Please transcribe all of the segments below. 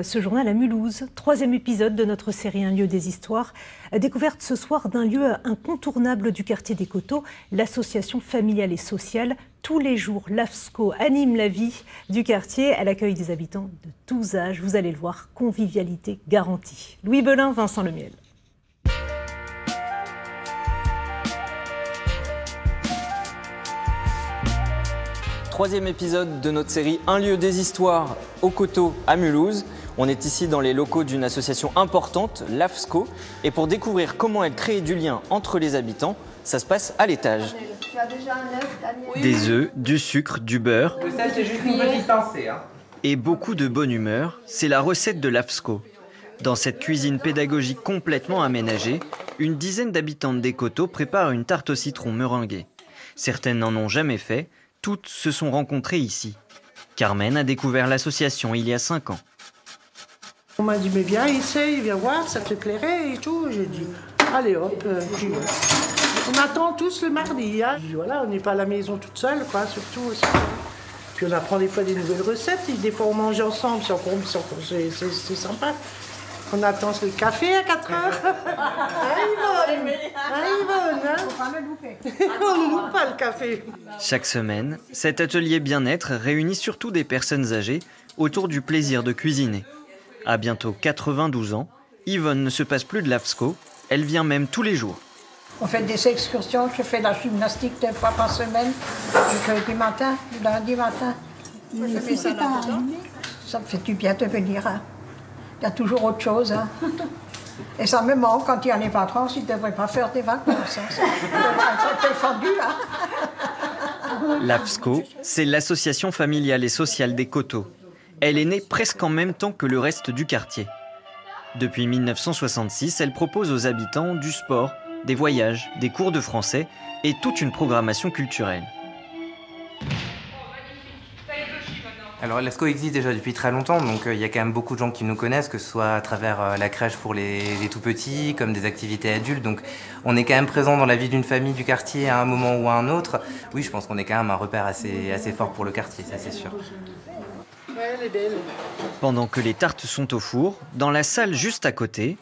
Ce journal à Mulhouse, 3e épisode de notre série Un lieu des histoires. Découverte ce soir d'un lieu incontournable du quartier des Coteaux, l'association familiale et sociale. Tous les jours, l'AFSCO anime la vie du quartier. Elle accueille des habitants de tous âges. Vous allez le voir, convivialité garantie. Louis Belin, Vincent Lemiel. Troisième épisode de notre série Un lieu des histoires aux Coteaux à Mulhouse. On est ici dans les locaux d'une association importante, l'AFSCO. Et pour découvrir comment elle crée du lien entre les habitants, ça se passe à l'étage. Des œufs, du sucre, du beurre C'est juste une petite pensée. et beaucoup de bonne humeur, c'est la recette de l'AFSCO. Dans cette cuisine pédagogique complètement aménagée, une dizaine d'habitantes des Coteaux préparent une tarte au citron meringuée. Certaines n'en ont jamais fait, toutes se sont rencontrées ici. Carmen a découvert l'association il y a 5 ans. On m'a dit, mais viens, essaye, viens voir, ça te plairait et tout. J'ai dit, allez hop, j'y vais. On attend tous le mardi. Hein. J'ai dit, voilà, on n'est pas à la maison toute seule, quoi, surtout. Puis on apprend des fois des nouvelles recettes, et des fois on mange ensemble, c'est sympa. On attend le café à 4 heures. Yvonne, hein. Faut pas le louper. On ne loupe pas le café. Chaque semaine, cet atelier bien-être réunit surtout des personnes âgées autour du plaisir de cuisiner. À bientôt 92 ans, Yvonne ne se passe plus de l'AFSCO, elle vient même tous les jours. On fait des excursions, je fais la gymnastique 2 fois par semaine, le matin, le lundi matin. Ça me fait du bien de venir. Hein. Il y a toujours autre chose. Hein. Et ça me manque quand il y a les vacances, ils ne devraient pas faire des vacances. Hein. C'est défendu. Hein. L'AFSCO, c'est l'association familiale et sociale des Coteaux. Elle est née presque en même temps que le reste du quartier. Depuis 1966, elle propose aux habitants du sport, des voyages, des cours de français et toute une programmation culturelle. Alors l'AFSCO existe déjà depuis très longtemps, donc il y a quand même beaucoup de gens qui nous connaissent, que ce soit à travers la crèche pour les tout-petits, comme des activités adultes. Donc on est quand même présent dans la vie d'une famille du quartier à un moment ou à un autre. Oui, je pense qu'on est quand même un repère assez fort pour le quartier, ça c'est sûr. Ouais, elle est belle. Pendant que les tartes sont au four, dans la salle juste à côté,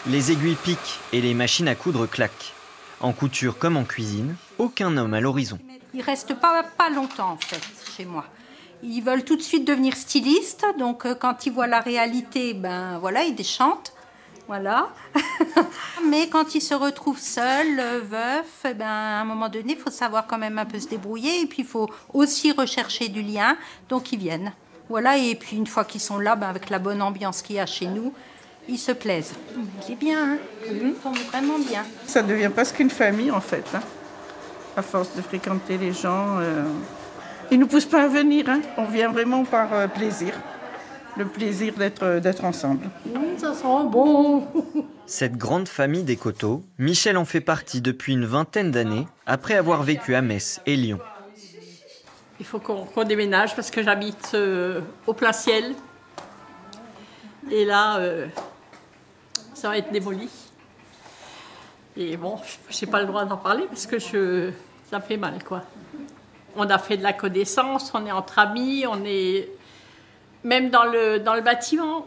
les aiguilles piquent et les machines à coudre claquent. En couture comme en cuisine, aucun homme à l'horizon. Ils ne restent pas longtemps en fait chez moi. Ils veulent tout de suite devenir stylistes, donc quand ils voient la réalité, ben voilà, ils déchantent. Voilà. Mais quand ils se retrouvent seuls, veufs, ben, à un moment donné, il faut savoir quand même un peu se débrouiller. Et puis, il faut aussi rechercher du lien. Donc, ils viennent. Voilà. Et puis, une fois qu'ils sont là, ben, avec la bonne ambiance qu'il y a chez nous, ils se plaisent. C'est bien, hein. Ils sont vraiment bien. Ça devient presque une famille, en fait. Hein. À force de fréquenter les gens, ils ne nous poussent pas à venir. Hein. On vient vraiment par plaisir. Le plaisir d'être ensemble. Ça sent bon. Cette grande famille des Coteaux, Michel en fait partie depuis une vingtaine d'années, après avoir vécu à Metz et Lyon. Il faut qu'on déménage parce que j'habite au plein ciel. Et là, ça va être démoli. Et bon, je n'ai pas le droit d'en parler parce que ça me fait mal, quoi. On a fait de la connaissance, on est entre amis, on est... Même dans le bâtiment,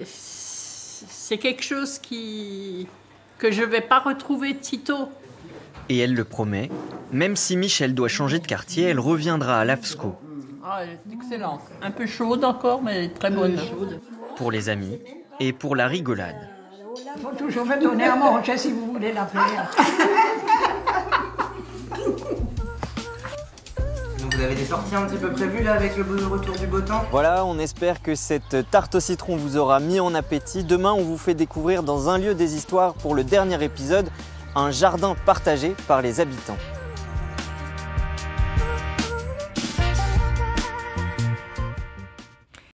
c'est quelque chose que je ne vais pas retrouver de sitôt. Et elle le promet, même si Michel doit changer de quartier, elle reviendra à l'AFSCO. Ah, elle est excellente. Un peu chaude encore, mais très bonne. Pour les amis et pour la rigolade. Il faut toujours me donner à manger si vous voulez la faire. Vous avez des sorties un petit peu prévues là avec le retour du beau temps? Voilà, on espère que cette tarte au citron vous aura mis en appétit. Demain, on vous fait découvrir dans un lieu des histoires pour le dernier épisode, un jardin partagé par les habitants.